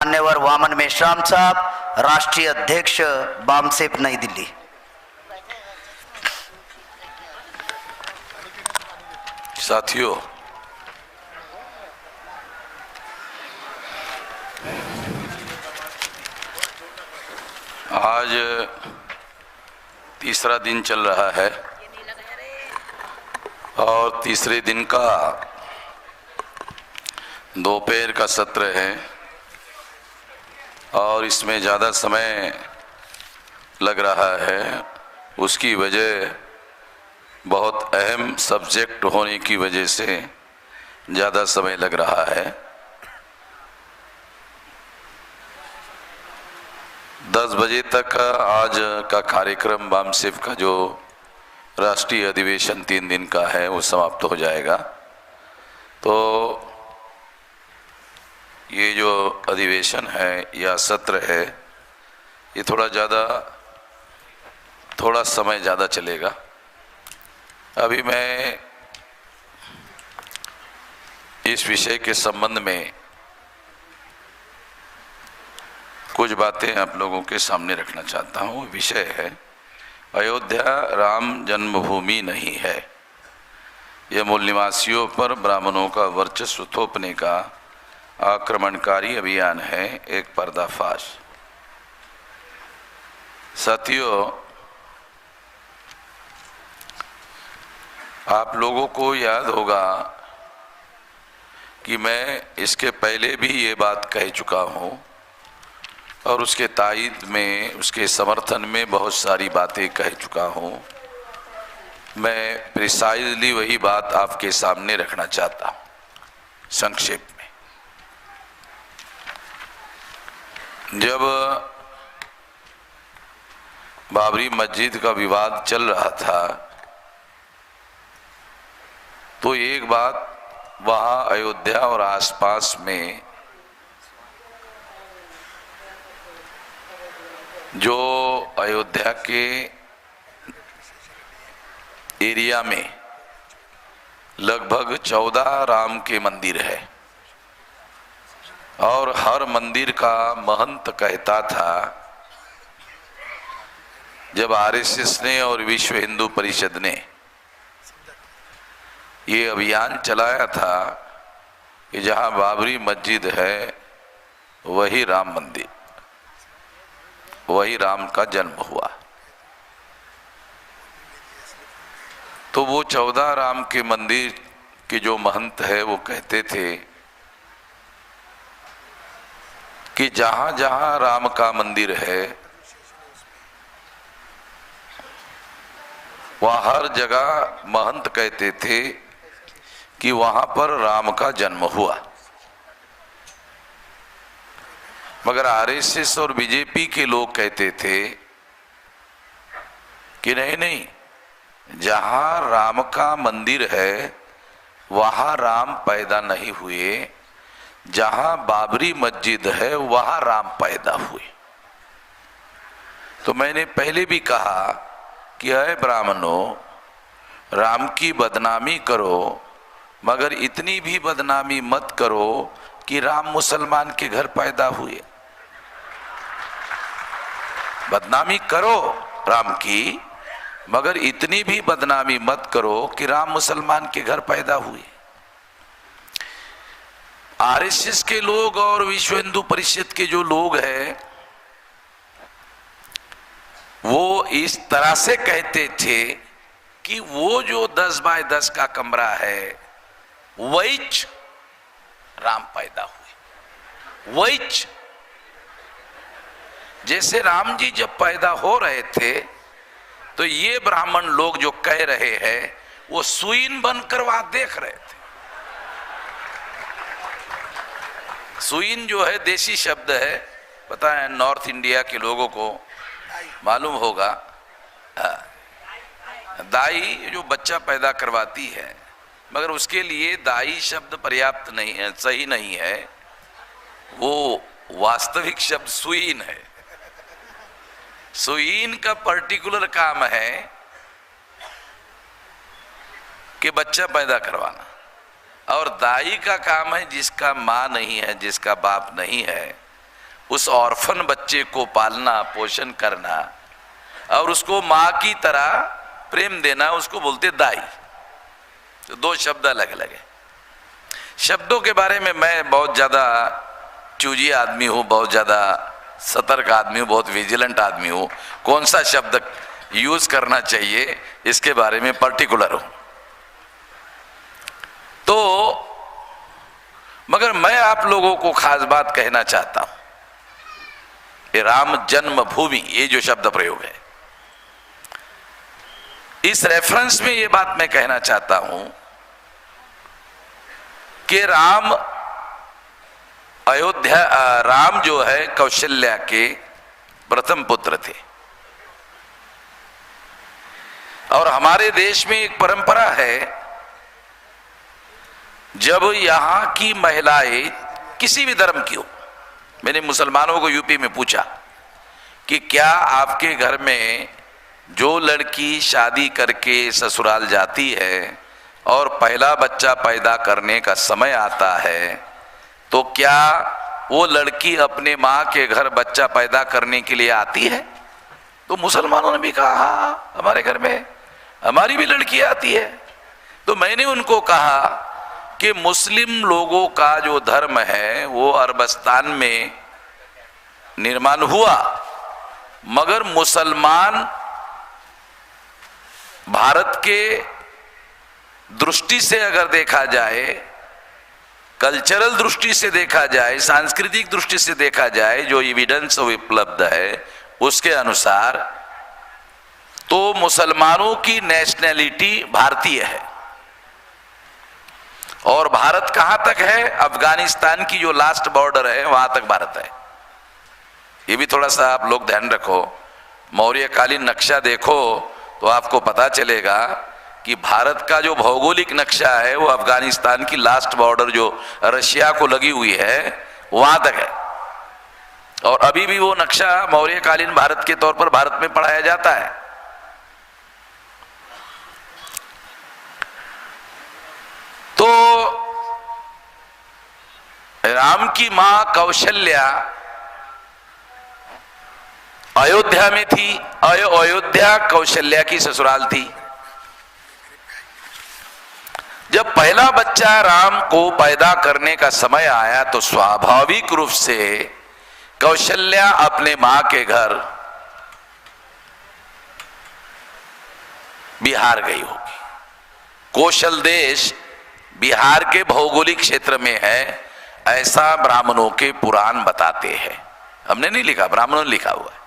मान्यवर वामन मेश्राम साहब, राष्ट्रीय अध्यक्ष बामसेफ नई दिल्ली। साथियों, आज तीसरा दिन चल रहा है और तीसरे दिन का दोपहर का सत्र है और इसमें ज़्यादा समय लग रहा है। उसकी वजह बहुत अहम सब्जेक्ट होने की वजह से ज़्यादा समय लग रहा है। 10 बजे तक आज का कार्यक्रम बामसेफ का जो राष्ट्रीय अधिवेशन 3 दिन का है वो समाप्त हो जाएगा। तो ये जो अधिवेशन है या सत्र है ये थोड़ा समय ज़्यादा चलेगा। अभी मैं इस विषय के संबंध में कुछ बातें आप लोगों के सामने रखना चाहता हूँ। विषय है अयोध्या राम जन्मभूमि नहीं है। यह मूल निवासियों पर ब्राह्मणों का वर्चस्व थोपने का आक्रमणकारी अभियान है, एक पर्दाफाश। साथियों, आप लोगों को याद होगा कि मैं इसके पहले भी ये बात कह चुका हूँ और उसके तायद में, उसके समर्थन में बहुत सारी बातें कह चुका हूँ। मैं प्रिसाइजली वही बात आपके सामने रखना चाहता हूँ संक्षेप में। जब बाबरी मस्जिद का विवाद चल रहा था तो एक बात वहाँ अयोध्या और आसपास में जो अयोध्या के एरिया में लगभग 14 राम के मंदिर है और हर मंदिर का महंत कहता था, जब आरएसएस ने और विश्व हिंदू परिषद ने ये अभियान चलाया था कि जहां बाबरी मस्जिद है वही राम मंदिर, वही राम का जन्म हुआ। तो वो 14 राम के मंदिर के जो महंत है वो कहते थे कि जहां जहां राम का मंदिर है वहाँ हर जगह महंत कहते थे कि वहां पर राम का जन्म हुआ। मगर आरएसएस और बीजेपी के लोग कहते थे कि नहीं नहीं, जहां राम का मंदिर है वहां राम पैदा नहीं हुए, जहां बाबरी मस्जिद है वहां राम पैदा हुए। तो मैंने पहले भी कहा कि अय ब्राह्मणों, राम की बदनामी करो मगर इतनी भी बदनामी मत करो कि राम मुसलमान के घर पैदा हुए। बदनामी करो राम की, मगर इतनी भी बदनामी मत करो कि राम मुसलमान के घर पैदा हुए। आरएसएस के लोग और विश्व हिंदू परिषद के जो लोग हैं वो इस तरह से कहते थे कि वो जो 10 बाय 10 का कमरा है वही राम पैदा हुए। वही जैसे राम जी जब पैदा हो रहे थे तो ये ब्राह्मण लोग जो कह रहे हैं वो सुईन बनकर वहां देख रहे थे। सुईन जो है देसी शब्द है, पता है नॉर्थ इंडिया के लोगों को मालूम होगा। दाई जो बच्चा पैदा करवाती है, मगर उसके लिए दाई शब्द पर्याप्त नहीं है, सही नहीं है। वो वास्तविक शब्द सुईन है। सुईन का पर्टिकुलर काम है कि बच्चा पैदा करवाना, और दाई का काम है जिसका माँ नहीं है, जिसका बाप नहीं है, उस ऑर्फन बच्चे को पालना पोषण करना और उसको माँ की तरह प्रेम देना, उसको बोलते दाई। तो दो शब्द अलग अलग है। शब्दों के बारे में मैं बहुत ज़्यादा चूजी आदमी हूँ, बहुत ज़्यादा सतर्क आदमी हूँ, बहुत विजिलेंट आदमी हूँ। कौन सा शब्द यूज करना चाहिए इसके बारे में पर्टिकुलर हूँ। तो मगर मैं आप लोगों को खास बात कहना चाहता हूं, ये राम जन्मभूमि, ये जो शब्द प्रयोग है, इस रेफरेंस में ये बात मैं कहना चाहता हूं कि राम जो है कौशल्या के प्रथम पुत्र थे। और हमारे देश में एक परंपरा है, जब यहां की महिलाएं किसी भी धर्म की हो, मैंने मुसलमानों को यूपी में पूछा कि क्या आपके घर में जो लड़की शादी करके ससुराल जाती है और पहला बच्चा पैदा करने का समय आता है तो क्या वो लड़की अपने माँ के घर बच्चा पैदा करने के लिए आती है? तो मुसलमानों ने भी कहा हाँ, हमारे घर में हमारी भी लड़की आती है। तो मैंने उनको कहा कि मुस्लिम लोगों का जो धर्म है वो अरबस्तान में निर्माण हुआ, मगर मुसलमान भारत के दृष्टि से अगर देखा जाए, कल्चरल दृष्टि से देखा जाए, सांस्कृतिक दृष्टि से देखा जाए, जो एविडेंस उपलब्ध है उसके अनुसार तो मुसलमानों की नेशनैलिटी भारतीय है। और भारत कहां तक है? अफगानिस्तान की जो लास्ट बॉर्डर है वहां तक भारत है। ये भी थोड़ा सा आप लोग ध्यान रखो। मौर्यकालीन नक्शा देखो तो आपको पता चलेगा कि भारत का जो भौगोलिक नक्शा है वो अफगानिस्तान की लास्ट बॉर्डर जो रशिया को लगी हुई है वहां तक है। और अभी भी वो नक्शा मौर्यकालीन भारत के तौर पर भारत में पढ़ाया जाता है। तो राम की मां कौशल्या अयोध्या में थी। अयोध्या कौशल्या की ससुराल थी। जब पहला बच्चा राम को पैदा करने का समय आया तो स्वाभाविक रूप से कौशल्या अपने मां के घर बिहार गई होगी। कौशल देश बिहार के भौगोलिक क्षेत्र में है, ऐसा ब्राह्मणों के पुराण बताते हैं। हमने नहीं लिखा, ब्राह्मणों ने लिखा हुआ है।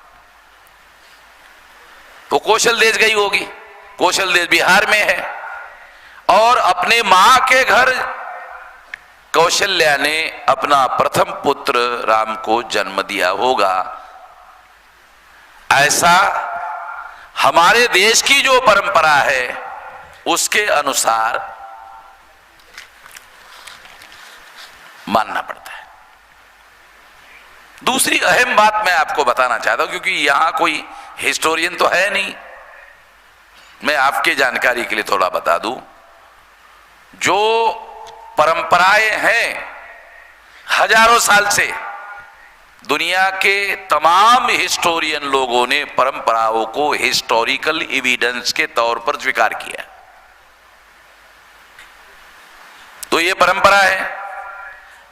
तो कौशल देश गई होगी। कौशल देश बिहार में है और अपने मां के घर कौशल्या ने अपना प्रथम पुत्र राम को जन्म दिया होगा। ऐसा हमारे देश की जो परंपरा है उसके अनुसार मानना पड़ता है। दूसरी अहम बात मैं आपको बताना चाहता हूं, क्योंकि यहां कोई हिस्टोरियन तो है नहीं, मैं आपके जानकारी के लिए थोड़ा बता दूं। जो परंपराएं हैं हजारों साल से, दुनिया के तमाम हिस्टोरियन लोगों ने परंपराओं को हिस्टोरिकल एविडेंस के तौर पर स्वीकार किया। तो ये परंपरा है।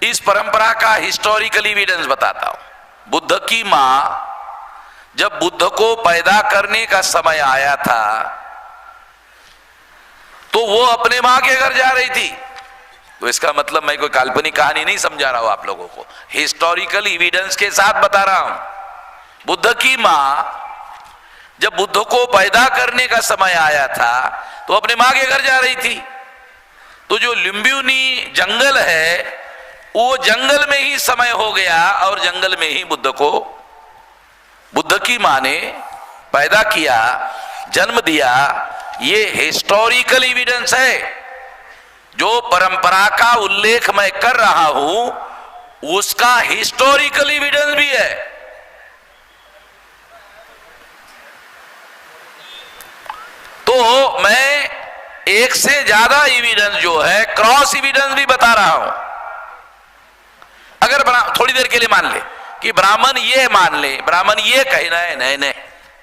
इस परंपरा का हिस्टोरिकल एविडेंस बताता हूं। बुद्ध की मां जब बुद्ध को पैदा करने का समय आया था तो वो अपने मां के घर जा रही थी। तो इसका मतलब मैं कोई काल्पनिक कहानी नहीं समझा रहा हूं आप लोगों को, हिस्टोरिकल एविडेंस के साथ बता रहा हूं। बुद्ध की मां जब बुद्ध को पैदा करने का समय आया था तो अपने मां के घर जा रही थी। तो जो लुम्बिनी जंगल है वो जंगल में ही समय हो गया और जंगल में ही बुद्ध को बुद्ध की मां ने पैदा किया, जन्म दिया। ये हिस्टोरिकल एविडेंस है। जो परंपरा का उल्लेख मैं कर रहा हूं उसका हिस्टोरिकल एविडेंस भी है। तो मैं एक से ज्यादा एविडेंस जो है, क्रॉस एविडेंस भी बता रहा हूं। अगर थोड़ी देर के लिए मान ले कि ब्राह्मण ये मान ले, ब्राह्मण ये कहना है, नहीं नहीं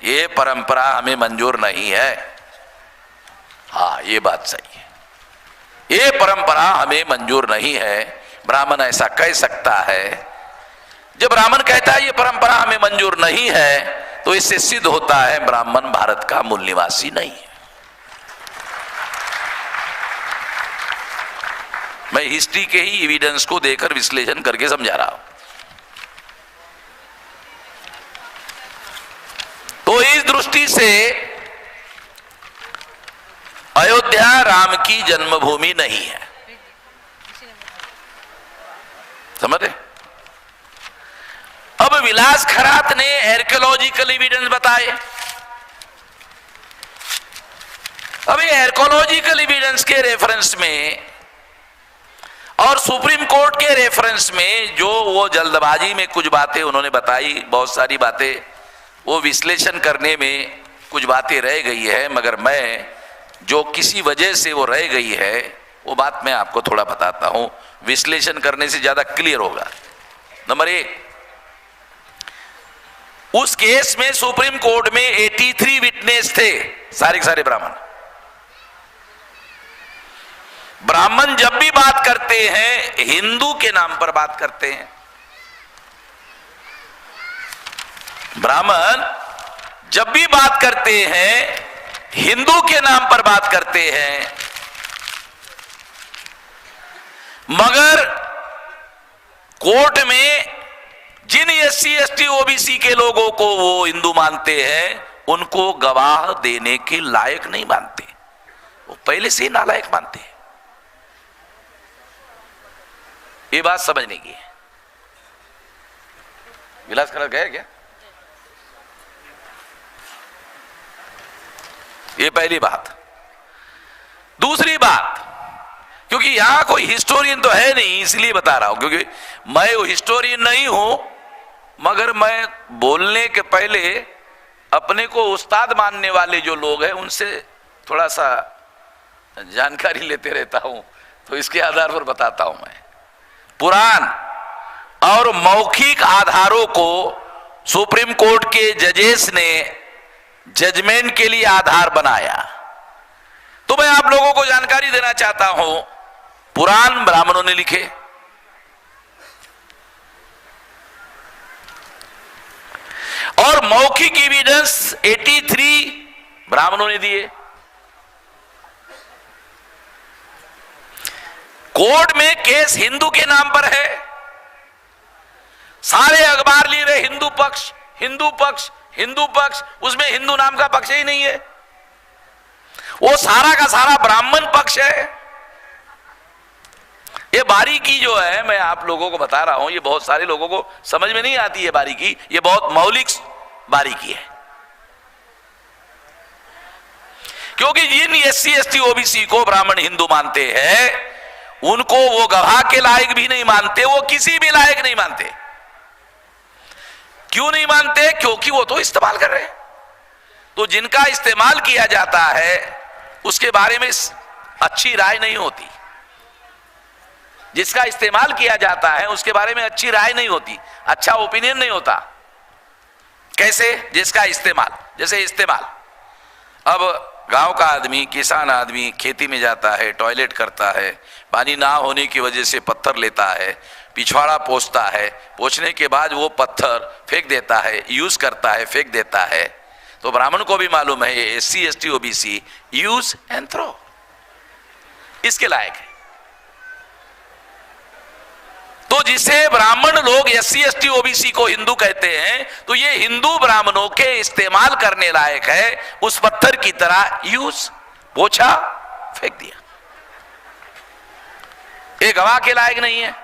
ये परंपरा हमें मंजूर नहीं है। हाँ ये बात सही है, ये परंपरा हमें मंजूर नहीं है, ब्राह्मण ऐसा कह सकता है। जब ब्राह्मण कहता है ये परंपरा हमें मंजूर नहीं है, तो इससे सिद्ध होता है ब्राह्मण भारत का मूल निवासी नहीं है। मैं हिस्ट्री के ही एविडेंस को देकर विश्लेषण करके समझा रहा हूं। तो इस दृष्टि से अयोध्या राम की जन्मभूमि नहीं है, समझ रहे? अब विलास खरात ने आर्कियोलॉजिकल एविडेंस बताए। अब ये आर्कियोलॉजिकल एविडेंस के रेफरेंस में और सुप्रीम कोर्ट के रेफरेंस में जो वो जल्दबाजी में कुछ बातें उन्होंने बताई, बहुत सारी बातें वो विश्लेषण करने में कुछ बातें रह गई है, मगर मैं जो किसी वजह से वो रह गई है वो बात मैं आपको थोड़ा बताता हूं, विश्लेषण करने से ज्यादा क्लियर होगा। नंबर 1, उस केस में सुप्रीम कोर्ट में 83 विटनेस थे, सारे के सारे ब्राह्मण। ब्राह्मण जब भी बात करते हैं हिंदू के नाम पर बात करते हैं। ब्राह्मण जब भी बात करते हैं हिंदू के नाम पर बात करते हैं, मगर कोर्ट में जिन SC ST OBC के लोगों को वो हिंदू मानते हैं उनको गवाह देने के लायक नहीं मानते, वो पहले से ही नालायक मानते हैं। ये बात समझने की है। विलास खरात गए क्या? ये पहली बात। दूसरी बात, क्योंकि यहां कोई हिस्टोरियन तो है नहीं इसलिए बता रहा हूं, क्योंकि मैं वो हिस्टोरियन नहीं हूं, मगर मैं बोलने के पहले अपने को उस्ताद मानने वाले जो लोग हैं उनसे थोड़ा सा जानकारी लेते रहता हूं, तो इसके आधार पर बताता हूं। मैं पुराण और मौखिक आधारों को सुप्रीम कोर्ट के जजेस ने जजमेंट के लिए आधार बनाया, तो मैं आप लोगों को जानकारी देना चाहता हूं। पुराण ब्राह्मणों ने लिखे, और मौखिक एविडेंस 83 ब्राह्मणों ने दिए। कोर्ट में केस हिंदू के नाम पर है, सारे अखबार लिए रहे हिंदू पक्ष, हिंदू पक्ष, हिंदू पक्ष, उसमें हिंदू नाम का पक्ष ही नहीं है, वो सारा का सारा ब्राह्मण पक्ष है। ये बारीकी जो है मैं आप लोगों को बता रहा हूं, ये बहुत सारे लोगों को समझ में नहीं आती है बारीकी, ये बहुत मौलिक बारीकी है। क्योंकि जिन SC ST OBC को ब्राह्मण हिंदू मानते हैं उनको वो गवाह के लायक भी नहीं मानते, वो किसी भी लायक नहीं मानते। क्यों नहीं मानते? क्योंकि वो तो इस्तेमाल कर रहे हैं। तो जिनका इस्तेमाल किया जाता है उसके बारे में अच्छी राय नहीं होती, जिसका इस्तेमाल किया जाता है उसके बारे में अच्छी राय नहीं होती, अच्छा ओपिनियन नहीं होता। कैसे? जिसका इस्तेमाल, जैसे इस्तेमाल, अब गांव का आदमी, किसान आदमी खेती में जाता है, टॉयलेट करता है, पानी ना होने की वजह से पत्थर लेता है, पिछवाड़ा पोंछता है, पोंछने के बाद वो पत्थर फेंक देता है, यूज करता है, फेंक देता है। तो ब्राह्मण को भी मालूम है ये SC ST OBC use and throw इसके लायक है। तो जिसे ब्राह्मण लोग SC ST OBC को हिंदू कहते हैं, तो ये हिंदू ब्राह्मणों के इस्तेमाल करने लायक है, उस पत्थर की तरह यूज, पोछा, फेंक दिया। ये गवाह के लायक नहीं है,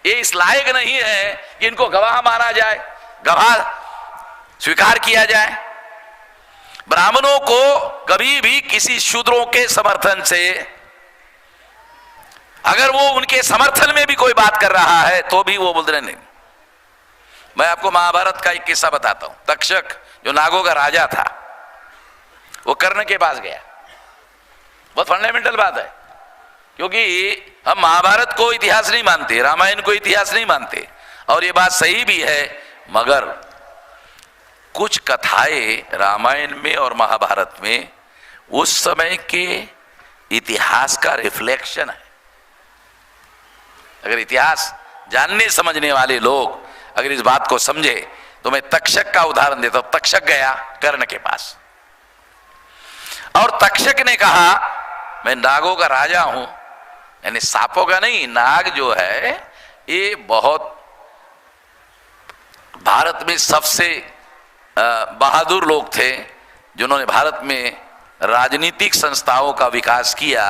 ये इस लायक नहीं है कि इनको गवाह माना जाए, गवाह स्वीकार किया जाए। ब्राह्मणों को कभी भी किसी शूद्रों के समर्थन से, अगर वो उनके समर्थन में भी कोई बात कर रहा है तो भी वो बोलते नहीं। मैं आपको महाभारत का एक किस्सा बताता हूं। तक्षक जो नागों का राजा था, वो कर्ण के पास गया। बहुत फंडामेंटल बात है, क्योंकि हम महाभारत को इतिहास नहीं मानते, रामायण को इतिहास नहीं मानते, और ये बात सही भी है। मगर कुछ कथाएं रामायण में और महाभारत में उस समय के इतिहास का रिफ्लेक्शन है। अगर इतिहास जानने समझने वाले लोग अगर इस बात को समझे तो मैं तक्षक का उदाहरण देता हूं। तक्षक गया कर्ण के पास और तक्षक ने कहा मैं नागों का राजा हूं, यानी सांपों का नहीं, नाग जो है ये बहुत भारत में सबसे बहादुर लोग थे जिन्होंने भारत में राजनीतिक संस्थाओं का विकास किया,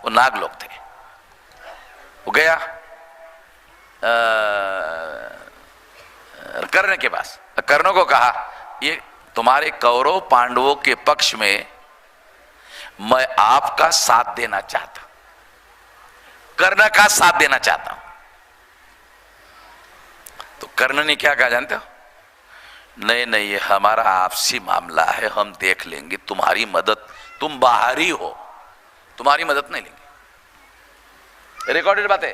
वो नाग लोग थे। वो गया कर्ण के पास, कर्ण को कहा ये तुम्हारे कौरव पांडवों के पक्ष में मैं आपका साथ देना चाहता, कर्ण का साथ देना चाहता हूं। तो कर्ण ने क्या कहा जानते हो? नहीं नहीं, ये हमारा आपसी मामला है, हम देख लेंगे, तुम्हारी मदद, तुम बाहरी हो, तुम्हारी मदद नहीं लेंगे। रिकॉर्डेड बात है,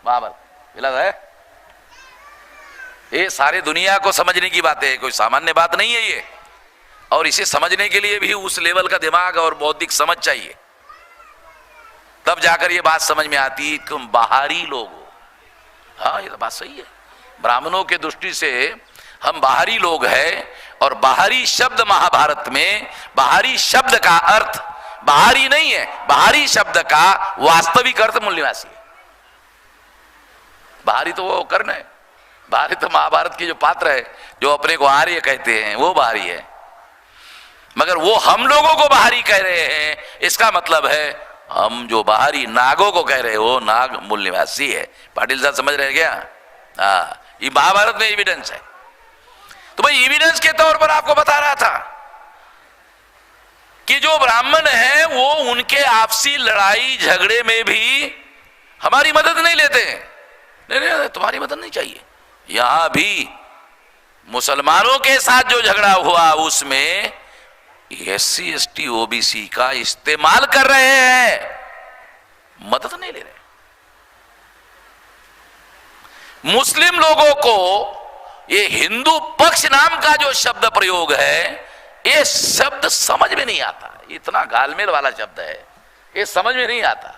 महाभारत मिला है, ये सारे दुनिया को समझने की बात है, कोई सामान्य बात नहीं है ये। और इसे समझने के लिए भी उस लेवल का दिमाग और बौद्धिक समझ चाहिए, तब जाकर ये बात समझ में आती है तुम बाहरी लोग हो। हाँ, ये तो बात सही है। ब्राह्मणों के दृष्टि से हम बाहरी लोग हैं, और बाहरी शब्द महाभारत में, बाहरी शब्द का अर्थ बाहरी नहीं है, बाहरी शब्द का वास्तविक अर्थ मूल्यवासी है। बाहरी तो वो कर्ण है, बाहरी तो महाभारत के जो पात्र है जो अपने को आर्य कहते हैं वो बाहरी है, मगर वो हम लोगों को बाहरी कह रहे हैं, इसका मतलब है हम जो बाहरी नागों को कह रहे हो, नाग मूल निवासी है। पाटिल साहब समझ रहे क्या? हाँ, ये महाभारत में एविडेंस है। तो भाई एविडेंस के तौर पर आपको बता रहा था कि जो ब्राह्मण है वो उनके आपसी लड़ाई झगड़े में भी हमारी मदद नहीं लेते। नहीं नहीं, तुम्हारी मदद नहीं चाहिए। यहां भी मुसलमानों के साथ जो झगड़ा हुआ उसमें SC ST OBC का इस्तेमाल कर रहे हैं, मदद नहीं ले रहे। मुस्लिम लोगों को ये हिंदू पक्ष नाम का जो शब्द प्रयोग है, ये शब्द समझ में नहीं आता, इतना गालमेल वाला शब्द है, ये समझ में नहीं आता।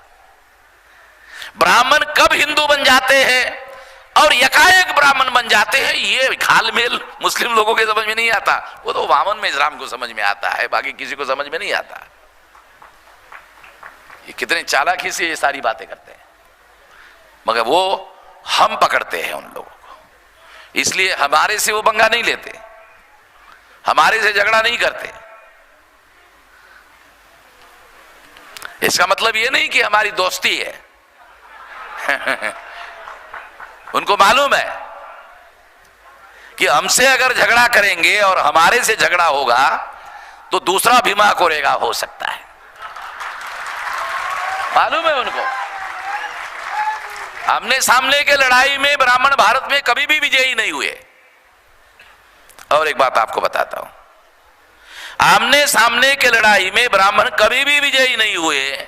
ब्राह्मण कब हिंदू बन जाते हैं और यकाएक ब्राह्मण बन जाते हैं, ये घालमेल मुस्लिम लोगों के समझ में नहीं आता। वो तो वामन में इस्लाम को समझ में आता है, बाकी किसी को समझ में नहीं आता। ये कितने चालाकी से ये सारी बातें करते हैं, मगर वो हम पकड़ते हैं उन लोगों को, इसलिए हमारे से वो पंगा नहीं लेते, हमारे से झगड़ा नहीं करते। इसका मतलब ये नहीं कि हमारी दोस्ती है उनको मालूम है कि हमसे अगर झगड़ा करेंगे और हमारे से झगड़ा होगा तो दूसरा भीमा कोरेगा हो सकता है, मालूम है उनको। आमने सामने के लड़ाई में ब्राह्मण भारत में कभी भी विजयी नहीं हुए। और एक बात आपको बताता हूं, आमने सामने के लड़ाई में ब्राह्मण कभी भी विजयी नहीं हुए।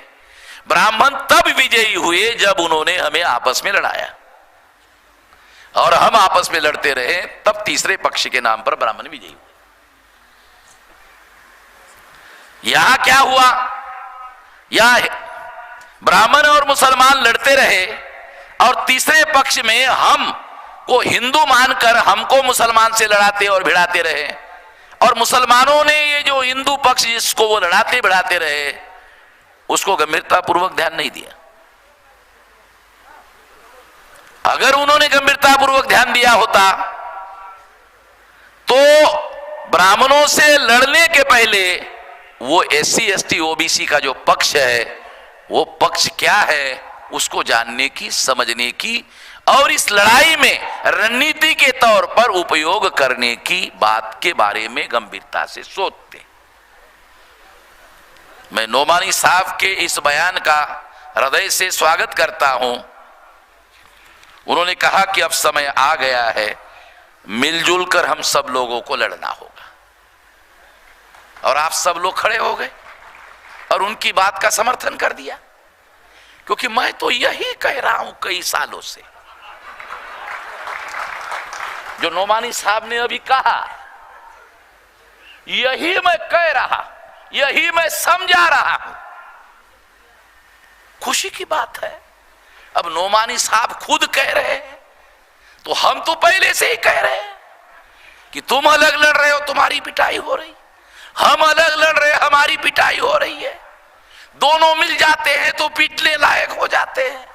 ब्राह्मण तब विजयी हुए जब उन्होंने हमें आपस में लड़ाया, और हम आपस में लड़ते रहे, तब तीसरे पक्ष के नाम पर ब्राह्मण विजयी हुए। यहां क्या हुआ? यहां ब्राह्मण और मुसलमान लड़ते रहे, और तीसरे पक्ष में हम को हिंदू मानकर हमको मुसलमान से लड़ाते और भिड़ाते रहे, और मुसलमानों ने ये जो हिंदू पक्ष जिसको वो लड़ाते भिड़ाते रहे उसको गंभीरता पूर्वक ध्यान नहीं दिया। अगर उन्होंने गंभीरता पूर्वक ध्यान दिया होता तो ब्राह्मणों से लड़ने के पहले वो SC ST OBC का जो पक्ष है, वो पक्ष क्या है उसको जानने की, समझने की, और इस लड़ाई में रणनीति के तौर पर उपयोग करने की बात के बारे में गंभीरता से सोचते। मैं नोमानी साहब के इस बयान का हृदय से स्वागत करता हूं। उन्होंने कहा कि अब समय आ गया है, मिलजुल कर हम सब लोगों को लड़ना होगा, और आप सब लोग खड़े हो गए और उनकी बात का समर्थन कर दिया, क्योंकि मैं तो यही कह रहा हूं कई सालों से जो नोमानी साहब ने अभी कहा, यही मैं कह रहा, यही मैं समझा रहा हूं। खुशी की बात है, अब नोमानी साहब खुद कह रहे हैं, तो हम तो पहले से ही कह रहे हैं कि तुम अलग लड़ रहे हो, तुम्हारी पिटाई हो रही, हम अलग लड़ रहे, हमारी पिटाई हो रही है। दोनों मिल जाते हैं तो पीटने लायक हो जाते हैं।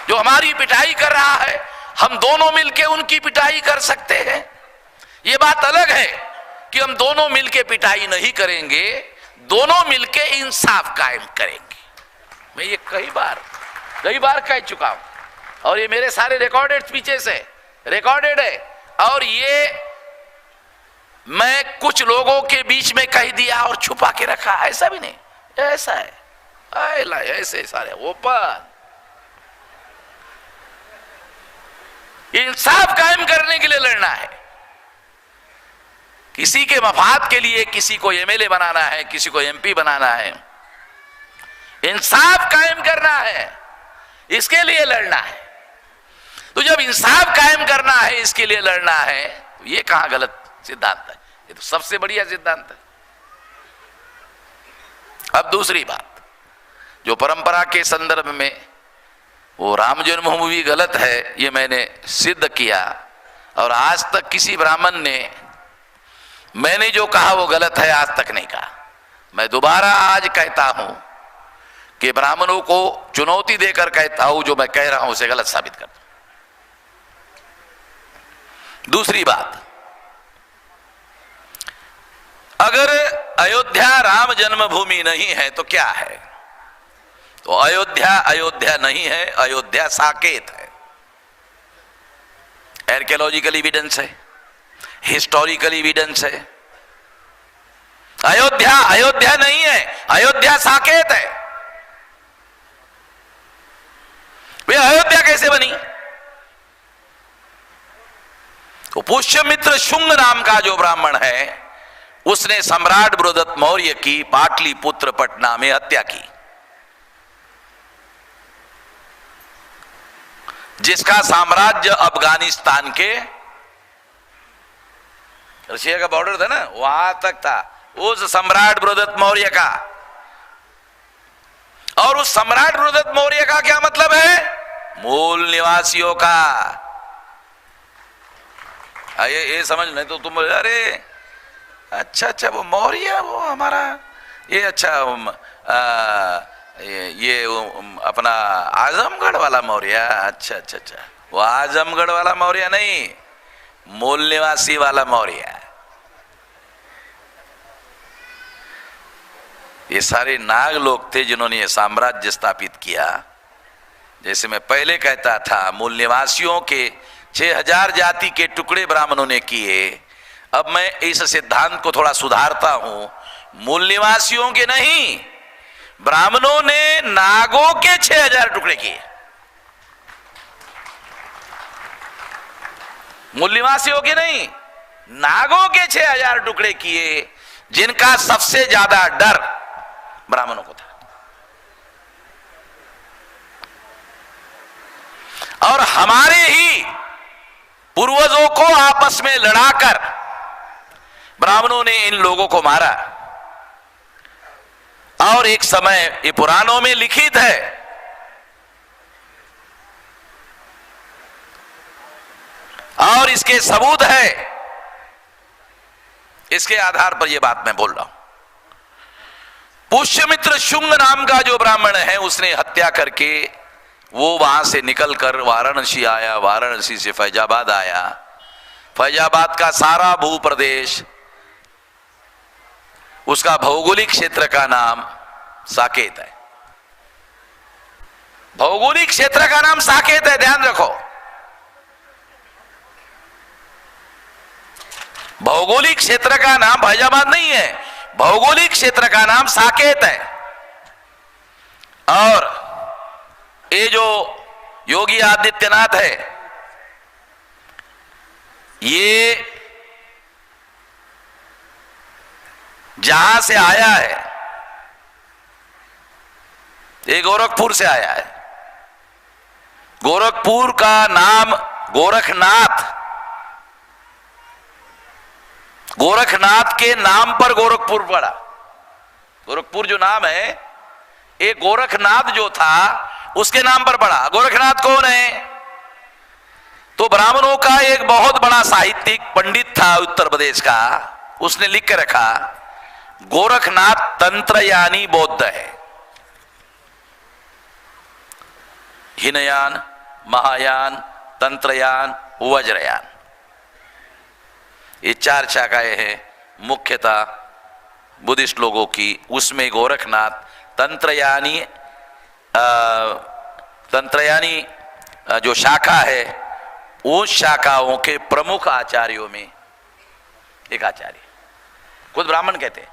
जो हमारी पिटाई कर रहा है, हम दोनों मिलके उनकी पिटाई कर सकते हैं। ये बात अलग है कि हम दोनों मिलके पिटाई नहीं करेंगे, दोनों मिलके इंसाफ कायम करेंगे। मैं ये कई बार कह चुका हूं, और ये मेरे सारे रिकॉर्डेड पीछे से रिकॉर्डेड है, और ये मैं कुछ लोगों के बीच में कह दिया और छुपा के रखा, ऐसा भी नहीं, ऐसा है, ऐसे सारे ओपन। इंसाफ कायम करने के लिए लड़ना है, किसी के मफाद के लिए, किसी को एमएलए बनाना है, किसी को एमपी बनाना है, इंसाफ कायम करना है, इसके लिए लड़ना है। तो जब इंसाफ कायम करना है, इसके लिए लड़ना है, तो ये कहां गलत सिद्धांत है? ये तो सबसे बढ़िया सिद्धांत है। अब दूसरी बात, जो परंपरा के संदर्भ में वो राम जन्मभूमि गलत है, ये मैंने सिद्ध किया, और आज तक किसी ब्राह्मण ने मैंने जो कहा वो गलत है आज तक नहीं कहा। मैं दोबारा आज कहता हूं कि ब्राह्मणों को चुनौती देकर कहता हूं, जो मैं कह रहा हूं उसे गलत साबित कर दूं। दूसरी बात, अगर अयोध्या राम जन्मभूमि नहीं है तो क्या है? तो अयोध्या नहीं है, अयोध्या साकेत है। आर्कियोलॉजिकल एविडेंस है, हिस्टोरिकल एविडेंस है। अयोध्या नहीं है, अयोध्या साकेत है। वे अयोध्या कैसे बनी? तो पुष्यमित्र शुंग नाम का जो ब्राह्मण है, उसने सम्राट बृहदत्त मौर्य की पाटलिपुत्र पटना में हत्या की, जिसका साम्राज्य अफगानिस्तान के रशिया का बॉर्डर था ना, वहां तक था, उस सम्राट बृहदत्त मौर्य का। और उस सम्राट बृहदत्त मौर्य का क्या मतलब है? मूल निवासियों का। ये समझ नहीं तो तुम अरे अच्छा वो मौर्य, वो हमारा ये अच्छा ये अपना आजमगढ़ वाला मौर्य। अच्छा वो आजमगढ़ वाला मौर्य नहीं, मूल निवासी वाला मौर्य। ये सारे नाग लोग थे जिन्होंने ये साम्राज्य स्थापित किया। जैसे मैं पहले कहता था, मूल निवासियों के 6000 जाति के टुकड़े ब्राह्मणों ने किए। अब मैं इस सिद्धांत को थोड़ा सुधारता हूं, मूल निवासियों के नहीं, ब्राह्मणों ने नागों के 6000 टुकड़े किए। मूल निवासियों के नहीं, नागों के 6000 टुकड़े किए, जिनका सबसे ज्यादा डर ब्राह्मणों को था। और हमारे ही पूर्वजों को आपस में लड़ाकर ब्राह्मणों ने इन लोगों को मारा। और एक समय ये पुराणों में लिखित है, और इसके सबूत है, इसके आधार पर यह बात मैं बोल रहा हूं। पुष्यमित्र शुंग नाम का जो ब्राह्मण है, उसने हत्या करके वो वहां से निकलकर वाराणसी आया, वाराणसी से फैजाबाद आया। फैजाबाद का सारा भूप्रदेश, उसका भौगोलिक क्षेत्र का नाम साकेत है। भौगोलिक क्षेत्र का नाम साकेत है, ध्यान रखो। भौगोलिक क्षेत्र का नाम फैजाबाद नहीं है, भौगोलिक क्षेत्र का नाम साकेत है। और ये जो योगी आदित्यनाथ है, ये जहां से आया है, ये गोरखपुर से आया है। गोरखपुर का नाम गोरखनाथ के नाम पर गोरखपुर पड़ा। गोरखपुर जो नाम है, एक गोरखनाथ जो था उसके नाम पर पड़ा। गोरखनाथ कौन है? तो ब्राह्मणों का एक बहुत बड़ा साहित्यिक पंडित था उत्तर प्रदेश का, उसने लिख के रखा गोरखनाथ तंत्रयानी बौद्ध है। हीनयान, महायान, तंत्रयान, वज्रयान, ये 4 शाखाएं हैं मुख्यतः बुद्धिस्ट लोगों की। उसमें गोरखनाथ तंत्रयानी जो शाखा है, उस शाखाओं के प्रमुख आचार्यों में एक आचार्य, खुद ब्राह्मण कहते हैं,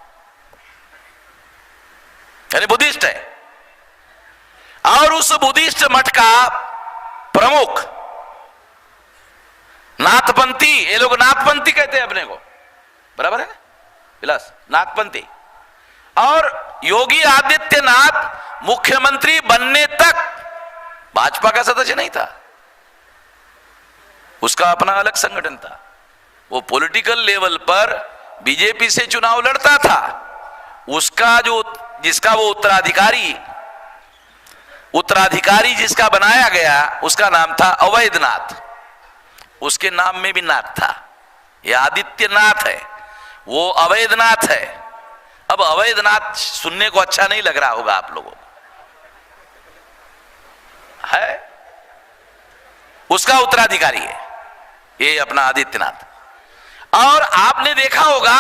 यानी बुद्धिस्ट है। और उस बुद्धिस्ट मठ का प्रमुख नाथपंथी, ये लोग नाथपंथी कहते हैं अपने को, बराबर है ना विलास, नाथपंथी। और योगी आदित्यनाथ मुख्यमंत्री बनने तक भाजपा का सदस्य नहीं था, उसका अपना अलग संगठन था। वो पॉलिटिकल लेवल पर बीजेपी से चुनाव लड़ता था। उसका जो, जिसका वो उत्तराधिकारी जिसका बनाया गया, उसका नाम था अवैधनाथ। उसके नाम में भी नाथ था। यह आदित्यनाथ है, वो अवैधनाथ है। अब अवैधनाथ सुनने को अच्छा नहीं लग रहा होगा आप लोगों को, है उसका उत्तराधिकारी है ये अपना आदित्यनाथ। और आपने देखा होगा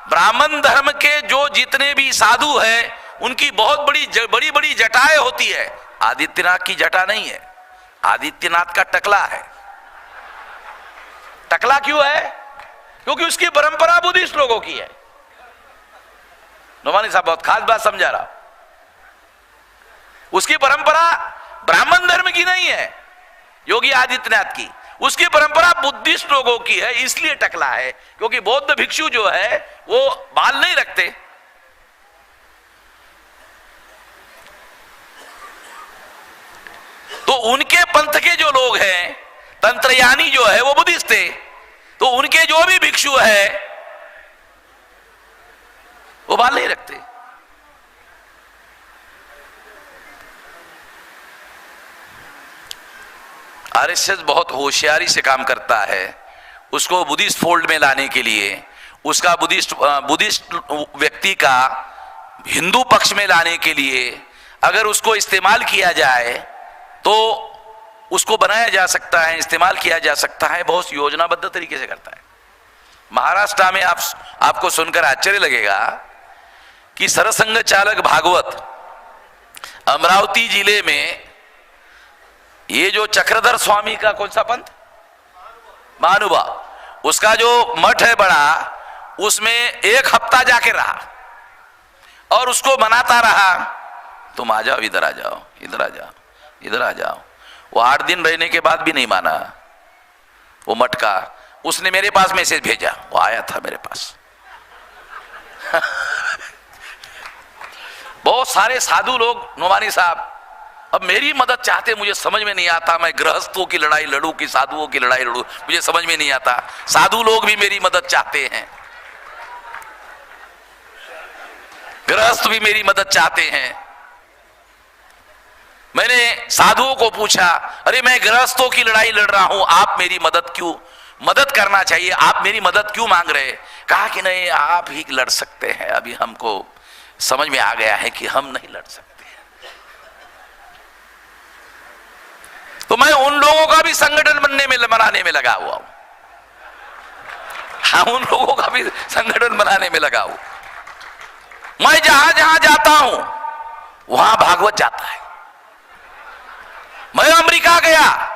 ब्राह्मण धर्म के जो जितने भी साधु हैं, उनकी बहुत बड़ी बड़ी जटाएं होती है। आदित्यनाथ की जटा नहीं है, आदित्यनाथ का टकला है। टकला क्यों है? क्योंकि उसकी परंपरा बुद्धिस्ट लोगों की है। नोमानी साहब बहुत खास बात समझा रहा, उसकी परंपरा ब्राह्मण धर्म की नहीं है, योगी आदित्यनाथ की। उसकी परंपरा बुद्धिस्ट लोगों की है, इसलिए टकला है। क्योंकि बौद्ध भिक्षु जो है वो बाल नहीं रखते। तो उनके पंथ के जो लोग हैं, तंत्रयानी जो है वो बुद्धिस्ट थे, तो उनके जो भी भिक्षु है वो बाल नहीं रखते। आरएसएस बहुत होशियारी से काम करता है उसको बुद्धिस्ट फोल्ड में लाने के लिए, उसका बुद्धिस्ट व्यक्ति का हिंदू पक्ष में लाने के लिए। अगर उसको इस्तेमाल किया जाए तो उसको बनाया जा सकता है, इस्तेमाल किया जा सकता है, बहुत योजनाबद्ध तरीके से करता है। महाराष्ट्र में आपको सुनकर आश्चर्य लगेगा कि सरसंघ चालक भागवत अमरावती जिले में, ये जो चक्रधर स्वामी का कौन सा पंथ, महानुभा, उसका जो मठ है बड़ा, उसमें 1 हफ्ता जाके रहा और उसको मनाता रहा, तुम आ जाओ, इधर आ जाओ, इधर आ जाओ, इधर आ जाओ। वो 8 दिन रहने के बाद भी नहीं माना वो मठ का। उसने मेरे पास मैसेज भेजा, वो आया था मेरे पास। बहुत सारे साधु लोग, नोमानी साहब, अब मेरी मदद चाहते, मुझे समझ में नहीं आता मैं गृहस्थों की लड़ाई लड़ूं कि साधुओं की लड़ाई लड़ूं, मुझे समझ में नहीं आता। साधु लोग भी मेरी मदद चाहते हैं, गृहस्थ भी मेरी मदद चाहते हैं। मैंने साधुओं को पूछा, अरे मैं गृहस्थों की लड़ाई लड़ रहा हूं, आप मेरी मदद करना चाहिए, आप मेरी मदद क्यों मांग रहे? कहा कि नहीं, आप ही लड़ सकते हैं, अभी हमको समझ में आ गया है कि हम नहीं लड़ सकते। तो मैं उन लोगों का भी संगठन बनाने में लगा हुआ हूं। हाँ, उन लोगों का भी संगठन बनाने में लगा हूं। मैं जहां जहां जाता हूं वहां भागवत जाता है। मैं अमेरिका गया,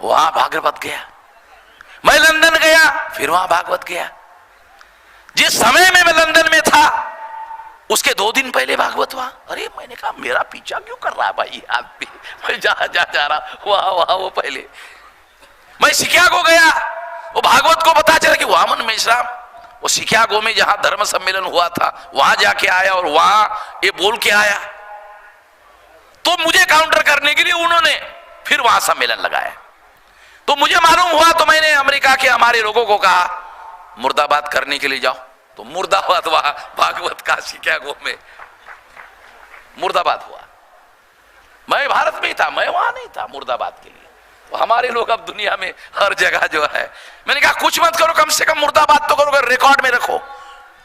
वहां भागवत गया। मैं लंदन गया, फिर वहां भागवत गया। जिस समय में मैं लंदन में था उसके 2 दिन पहले भागवत हुआ। अरे मैंने कहा मेरा पीछा क्यों कर रहा है भाई, आप भी मैं जहां जा रहा वहां वो पहले। मैं शिकागो गया, वो भागवत को पता चला कि वामन मेश्राम वो शिकागो में जहां धर्म सम्मेलन हुआ था वहां जाके आया और वहां ये बोल के आया। तो मुझे काउंटर करने के लिए उन्होंने फिर वहां सम्मेलन लगाया। तो मुझे मालूम हुआ तो मैंने अमेरिका के हमारे लोगों को कहा मुर्दाबाद करने के लिए जाओ, तो मुर्दाबाद वहां भागवत काशी क्या गो में मुर्दाबाद हुआ। मैं भारत में ही था, मैं वहां नहीं था मुर्दाबाद के लिए। तो हमारे लोग अब दुनिया में हर जगह जो है, मैंने कहा कुछ मत करो, कम से कम मुर्दाबाद तो करो, रिकॉर्ड में रखो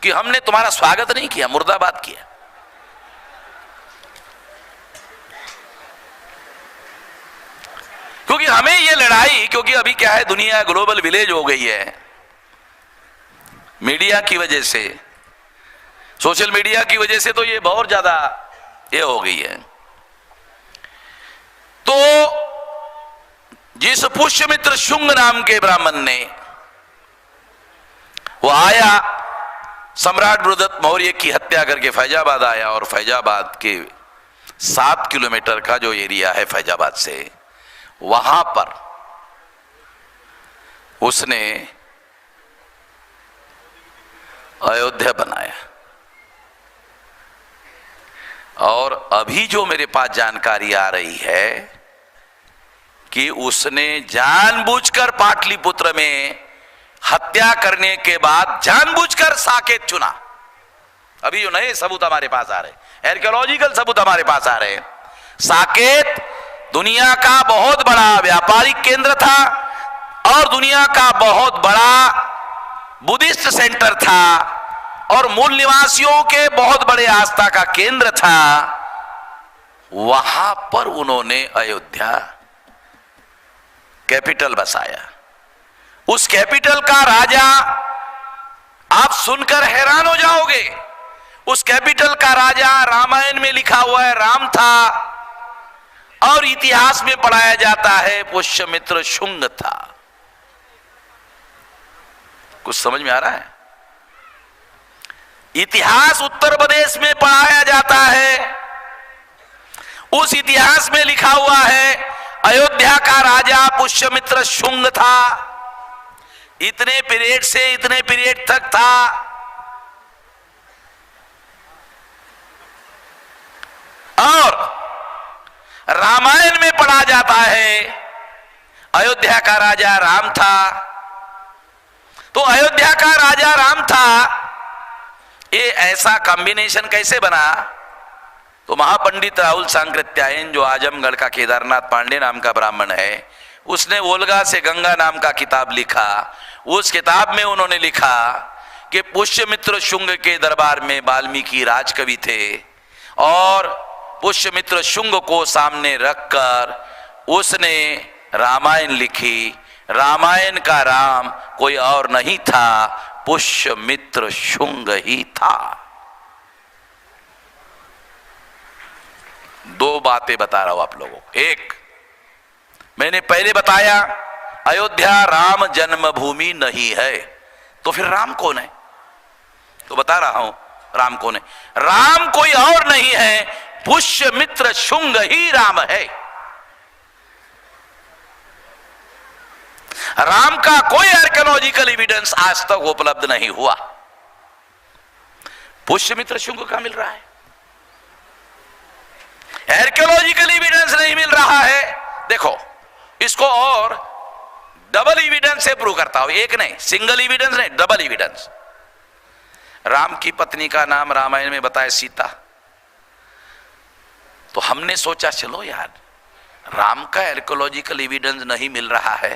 कि हमने तुम्हारा स्वागत नहीं किया, मुर्दाबाद किया। क्योंकि हमें ये लड़ाई, क्योंकि अभी क्या है, दुनिया ग्लोबल विलेज हो गई है, मीडिया की वजह से, सोशल मीडिया की वजह से तो ये बहुत ज्यादा ये हो गई है। तो जिस पुष्यमित्र शुंग नाम के ब्राह्मण ने वो आया, सम्राट बृहदत्त मौर्य की हत्या करके फैजाबाद आया, और फैजाबाद के 7 किलोमीटर का जो एरिया है फैजाबाद से, वहां पर उसने अयोध्या बनाया। और अभी जो मेरे पास जानकारी आ रही है कि उसने जानबूझकर पाटलिपुत्र में हत्या करने के बाद जानबूझकर साकेत चुना। अभी जो नए सबूत हमारे पास आ रहे, आर्कियोलॉजिकल सबूत हमारे पास आ रहे, साकेत दुनिया का बहुत बड़ा व्यापारिक केंद्र था और दुनिया का बहुत बड़ा बुद्धिस्ट सेंटर था और मूल निवासियों के बहुत बड़े आस्था का केंद्र था। वहां पर उन्होंने अयोध्या कैपिटल बसाया। उस कैपिटल का राजा, आप सुनकर हैरान हो जाओगे, उस कैपिटल का राजा रामायण में लिखा हुआ है राम था, और इतिहास में पढ़ाया जाता है पुष्यमित्र शुंग था। कुछ समझ में आ रहा है? इतिहास उत्तर प्रदेश में पढ़ाया जाता है, उस इतिहास में लिखा हुआ है अयोध्या का राजा पुष्यमित्र शुंग था, इतने पीरियड से इतने पीरियड तक था। और रामायण में पढ़ा जाता है अयोध्या का राजा राम था। तो अयोध्या का राजा राम था, ये ऐसा कॉम्बिनेशन कैसे बना? तो महापंडित राहुल सांकृत्यायन, जो आजमगढ़ का केदारनाथ पांडे नाम का ब्राह्मण है, उसने वोल्गा से गंगा नाम का किताब लिखा। उस किताब में उन्होंने लिखा कि पुष्यमित्र शुंग के दरबार में वाल्मीकि राजकवि थे, और पुष्यमित्र शुंग को सामने रखकर उसने रामायण लिखी। रामायण का राम कोई और नहीं था, पुष्यमित्र शुंग ही था। दो बातें बता रहा हूं आप लोगों को। एक, मैंने पहले बताया अयोध्या राम जन्मभूमि नहीं है, तो फिर राम कौन है? तो बता रहा हूं राम कौन है। राम कोई और नहीं है, पुष्यमित्र शुंग ही राम है। राम का कोई आर्कियोलॉजिकल एविडेंस आज तक उपलब्ध नहीं हुआ, पुष्यमित्र शुंग का मिल रहा है। आर्कियोलॉजिकल एविडेंस नहीं मिल रहा है। देखो, इसको और डबल एविडेंस से प्रूव करता हूं, एक नहीं, सिंगल एविडेंस नहीं, डबल एविडेंस। राम की पत्नी का नाम रामायण में बताया सीता। तो हमने सोचा चलो यार, राम का आर्कियोलॉजिकल एविडेंस नहीं मिल रहा है,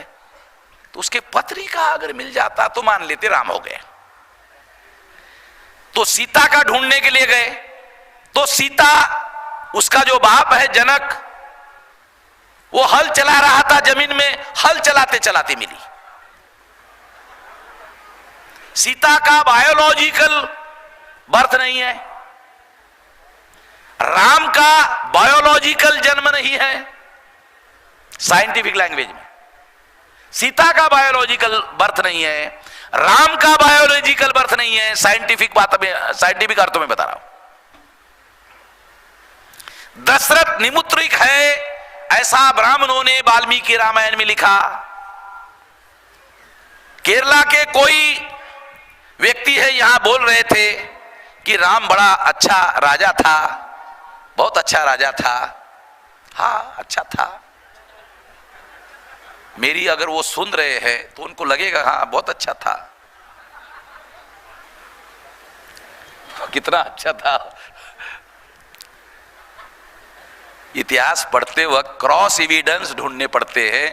तो उसके पत्नी का अगर मिल जाता तो मान लेते राम हो गए। तो सीता का ढूंढने के लिए गए, तो सीता, उसका जो बाप है जनक, वो हल चला रहा था जमीन में, हल चलाते चलाते मिली। सीता का बायोलॉजिकल बर्थ नहीं है, राम का बायोलॉजिकल जन्म नहीं है। साइंटिफिक लैंग्वेज में सीता का बायोलॉजिकल बर्थ नहीं है, राम का बायोलॉजिकल बर्थ नहीं है। साइंटिफिक बात में, साइंटिफिक अर्थों में बता रहा हूं। दशरथ निमुत्रिक है, ऐसा ब्राह्मणों ने वाल्मीकि रामायण में लिखा। केरला के कोई व्यक्ति है यहां बोल रहे थे कि राम बड़ा अच्छा राजा था, बहुत अच्छा राजा था। हाँ, अच्छा था। मेरी अगर वो सुन रहे हैं तो उनको लगेगा हाँ बहुत अच्छा था, कितना अच्छा था। इतिहास पढ़ते वक्त क्रॉस एविडेंस ढूंढने पड़ते हैं।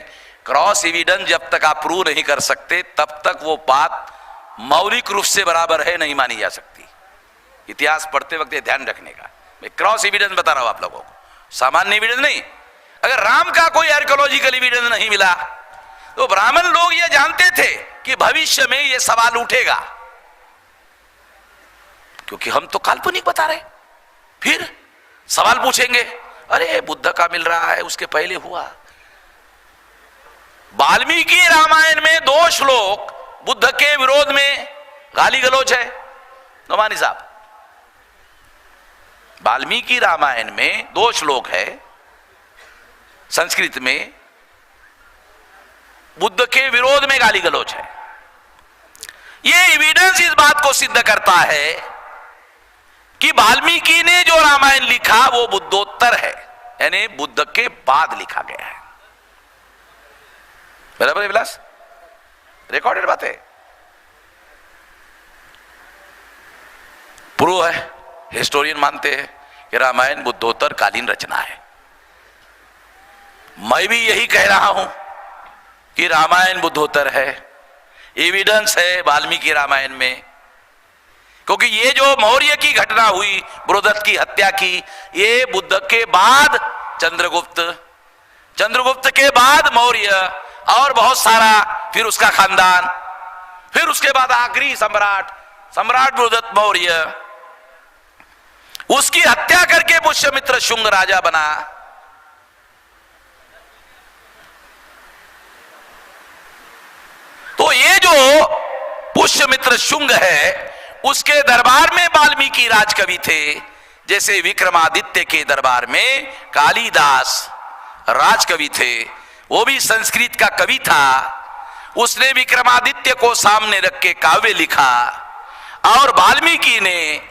क्रॉस एविडेंस जब तक आप प्रूव नहीं कर सकते तब तक वो बात मौलिक रूप से बराबर है नहीं मानी जा सकती। इतिहास पढ़ते वक्त ये ध्यान रखने का। मैं क्रॉस एविडेंस बता रहा हूं आप लोगों को, सामान्य एविडेंस नहीं। अगर राम का कोई आर्कियोलॉजिकल एविडेंस नहीं मिला तो ब्राह्मण लोग ये जानते थे कि भविष्य में ये सवाल उठेगा, क्योंकि हम तो काल्पनिक बता रहे। फिर सवाल पूछेंगे, अरे बुद्ध का मिल रहा है, उसके पहले हुआ। वाल्मीकि रामायण में 2 श्लोक बुद्ध के विरोध में गाली गलौज है। नोमानी साहब, वाल्मीकि रामायण में 2 श्लोक है संस्कृत में, बुद्ध के विरोध में गाली गलौज है। यह एविडेंस इस बात को सिद्ध करता है कि वाल्मीकि ने जो रामायण लिखा वो बुद्धोत्तर है, यानी बुद्ध के बाद लिखा गया है। बराबर है विलास? रिकॉर्डेड बात है, प्रूव है। हिस्टोरियन मानते हैं कि रामायण बुद्धोत्तर कालीन रचना है। मैं भी यही कह रहा हूं कि रामायण बुद्धोत्तर है। एविडेंस है वाल्मीकि रामायण में, क्योंकि ये जो मौर्य की घटना हुई, बृहदत्त की हत्या की, ये बुद्ध के बाद चंद्रगुप्त, चंद्रगुप्त के बाद मौर्य और बहुत सारा, फिर उसका खानदान, फिर उसके बाद आखिरी सम्राट, सम्राट बृहदत्त मौर्य, उसकी हत्या करके पुष्यमित्र शुंग राजा बना। तो ये जो पुष्यमित्र शुंग है उसके दरबार में वाल्मीकि राजकवि थे। जैसे विक्रमादित्य के दरबार में कालिदास राजकवि थे, वो भी संस्कृत का कवि था। उसने विक्रमादित्य को सामने रख के काव्य लिखा, और वाल्मीकि ने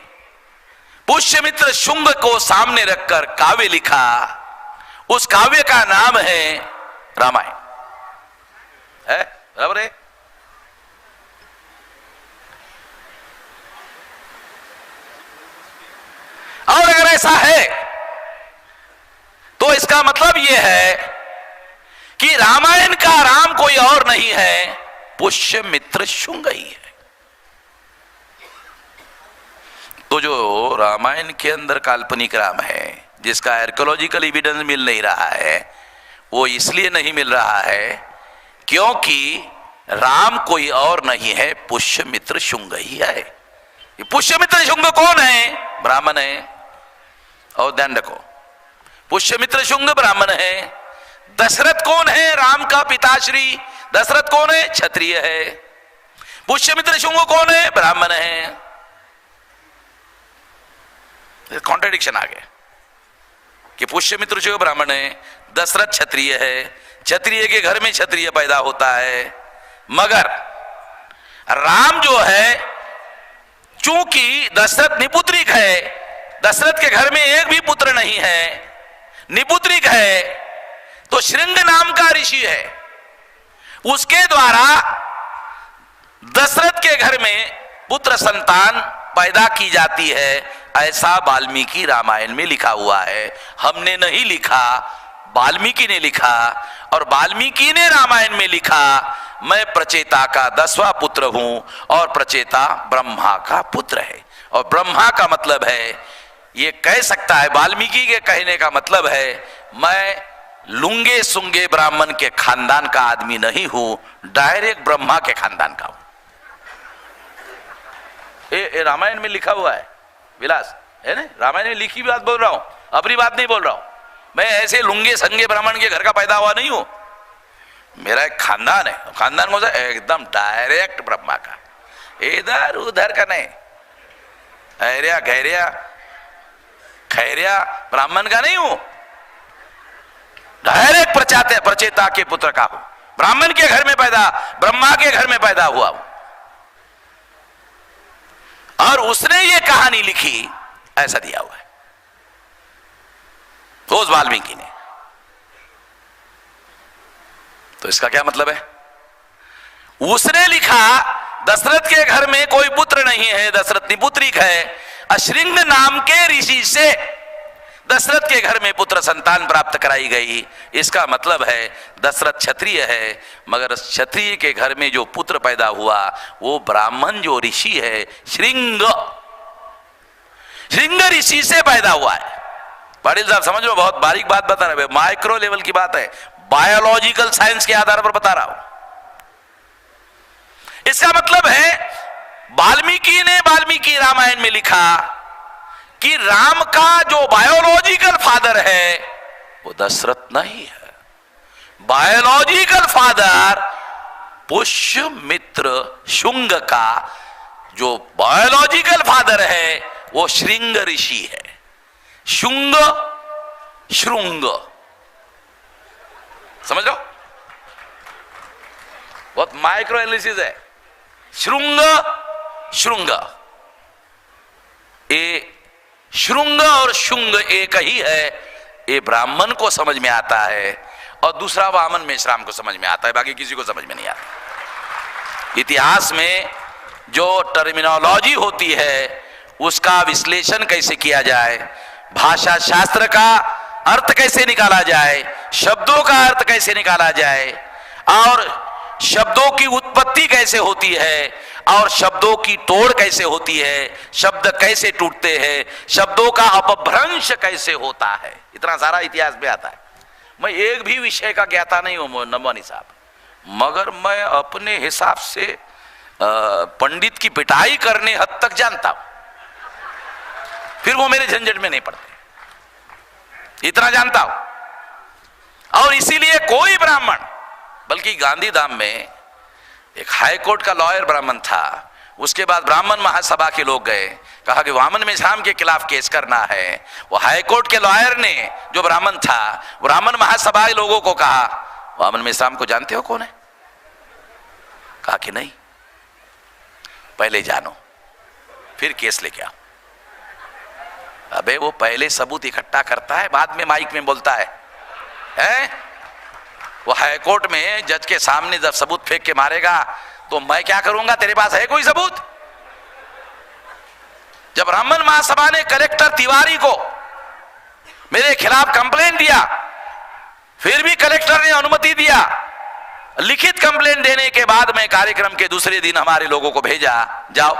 पुष्यमित्र शुंग को सामने रखकर काव्य लिखा। उस काव्य का नाम है रामायण। है बराबर है? और अगर ऐसा है तो इसका मतलब यह है कि रामायण का राम कोई और नहीं है, पुष्यमित्र शुंग ही है। तो जो रामायण के अंदर काल्पनिक राम है, जिसका आर्कियोलॉजिकल एविडेंस मिल नहीं रहा है, वो इसलिए नहीं मिल रहा है क्योंकि राम कोई और नहीं है, पुष्यमित्र शुंग ही है। ये पुष्यमित्र शुंग कौन है? ब्राह्मण है। और ध्यान रखो, पुष्यमित्र शुंग ब्राह्मण है। दशरथ कौन है? राम का पिताश्री दशरथ कौन है? क्षत्रिय है। पुष्यमित्र शुंग कौन है? ब्राह्मण है। कॉन्ट्रडिक्शन आ गया कि पुष्यमित्र शुंग ब्राह्मण है, दशरथ क्षत्रिय है, क्षत्रिय के घर में क्षत्रिय पैदा होता है। मगर राम जो है, चूंकि दशरथ निपुत्रिक है, दशरथ के घर में एक भी पुत्र नहीं है, निपुत्रिक है, तो श्रृंग नाम का ऋषि है, उसके द्वारा दशरथ के घर में पुत्र संतान पैदा की जाती है। ऐसा वाल्मीकि रामायण में लिखा हुआ है। हमने नहीं लिखा, वाल्मीकि ने लिखा। और वाल्मीकि ने रामायण में लिखा, मैं प्रचेता का 10वां पुत्र हूं और प्रचेता ब्रह्मा का पुत्र है। और ब्रह्मा का मतलब है, ये कह सकता है, वाल्मीकि के कहने का मतलब है, मैं लुंगे सुंगे ब्राह्मण के खानदान का आदमी नहीं हूं, डायरेक्ट ब्रह्मा के खानदान का हूं। ये रामायण में लिखा हुआ है विलास, है ना? रामायण में लिखी बात बोल रहा हूं, अपनी बात नहीं बोल रहा हूं। मैं ऐसे लुंगे संगे ब्राह्मण के घर का पैदा हुआ नहीं हूं। मेरा एक खानदान है, खानदान कौन सा? एकदम डायरेक्ट ब्रह्मा का, इधर उधर का नहीं, ऐरिया गैरिया खैरिया ब्राह्मण का नहीं हूं, डायरेक्ट प्रचेता के पुत्र का हूं। ब्राह्मण के घर में पैदा, ब्रह्मा के घर में पैदा हुआ हूं। और उसने ये कहानी लिखी, ऐसा दिया हुआ है उस वाल्मीकि ने। तो इसका क्या मतलब है? उसने लिखा दशरथ के घर में कोई पुत्र नहीं है, दशरथ निपुत्रिक है। अश्रिंग नाम के ऋषि से दशरथ के घर में पुत्र संतान प्राप्त कराई गई। इसका मतलब है दशरथ क्षत्रिय है, मगर क्षत्रिय के घर में जो पुत्र पैदा हुआ वो ब्राह्मण जो ऋषि है श्रृंग ऋषि से पैदा हुआ है। पाटिल साहब समझ लो, बहुत बारीक बात बता रहे, माइक्रो लेवल की बात है, बायोलॉजिकल साइंस के आधार पर बता रहा हूं। इसका मतलब है वाल्मीकि ने वाल्मीकि रामायण में लिखा कि राम का जो बायोलॉजिकल फादर है वो दशरथ नहीं है। बायोलॉजिकल फादर पुष्यमित्र शुंग का जो बायोलॉजिकल फादर है वो श्रृंग ऋषि है। शुंग श्रृंग, समझ लो, बहुत माइक्रो एनालिसिस है। श्रृंग श्रृंग, ये श्रृंग और शुंग एक ही है, ये ब्राह्मण को समझ में आता है और दूसरा वामन मेश्राम को समझ में आता है, बाकी किसी को समझ में नहीं आता। इतिहास में जो टर्मिनोलॉजी होती है उसका विश्लेषण कैसे किया जाए, भाषा शास्त्र का अर्थ कैसे निकाला जाए, शब्दों का अर्थ कैसे निकाला जाए, और शब्दों की उत्पत्ति कैसे होती है, और शब्दों की तोड़ कैसे होती है, शब्द कैसे टूटते हैं, शब्दों का अपभ्रंश कैसे होता है, इतना सारा इतिहास में आता है। मैं एक भी विषय का ज्ञाता नहीं हूं नमवानी साहब, मगर मैं अपने हिसाब से पंडित की पिटाई करने हद तक जानता हूं, फिर वो मेरे झंझट में नहीं पड़ते, इतना जानता हूं। और इसीलिए कोई ब्राह्मण, बल्कि गांधीधाम में एक हाई कोर्ट का लॉयर ब्राह्मण था, उसके बाद ब्राह्मण महासभा के लोग गए, कहा कि वामन मेश्राम के खिलाफ केस करना है। वो हाई कोर्ट के लॉयर ने, जो ब्राह्मण था, ब्राह्मण महासभा के लोगों को कहा, वामन मेश्राम को जानते हो कौन है? कहा कि नहीं, पहले जानो फिर केस लेके आओ। अबे वो पहले सबूत इकट्ठा करता है, बाद में माइक में बोलता है, वो हाईकोर्ट में जज के सामने जब सबूत फेंक के मारेगा तो मैं क्या करूंगा? तेरे पास है कोई सबूत? जब ब्राह्मण महासभा ने कलेक्टर तिवारी को मेरे खिलाफ कंप्लेंट दिया, फिर भी कलेक्टर ने अनुमति दिया। लिखित कंप्लेंट देने के बाद में कार्यक्रम के दूसरे दिन हमारे लोगों को भेजा, जाओ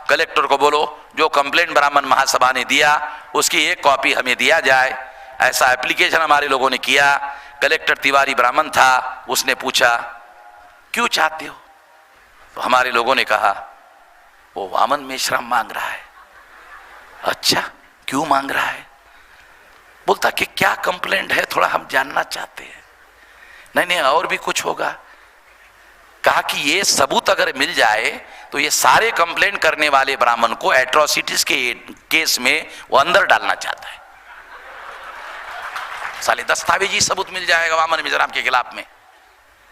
कलेक्टर को बोलो जो कंप्लेंट ब्राह्मण महासभा ने दिया उसकी एक कॉपी हमें दिया जाए। ऐसा एप्लीकेशन हमारे लोगों ने किया। कलेक्टर तिवारी ब्राह्मण था, उसने पूछा क्यों चाहते हो? तो हमारे लोगों ने कहा वो वामन मेश्राम मांग रहा है। अच्छा, क्यों मांग रहा है? बोलता कि क्या कंप्लेंट है, थोड़ा हम जानना चाहते हैं। नहीं और भी कुछ होगा। कहा कि ये सबूत अगर मिल जाए तो ये सारे कंप्लेंट करने वाले ब्राह्मण को एट्रोसिटीज के केस में वो अंदर डालना चाहता है। साले दस्तावेजी सबूत मिल जाएगा वामन मेश्राम के खिलाफ में,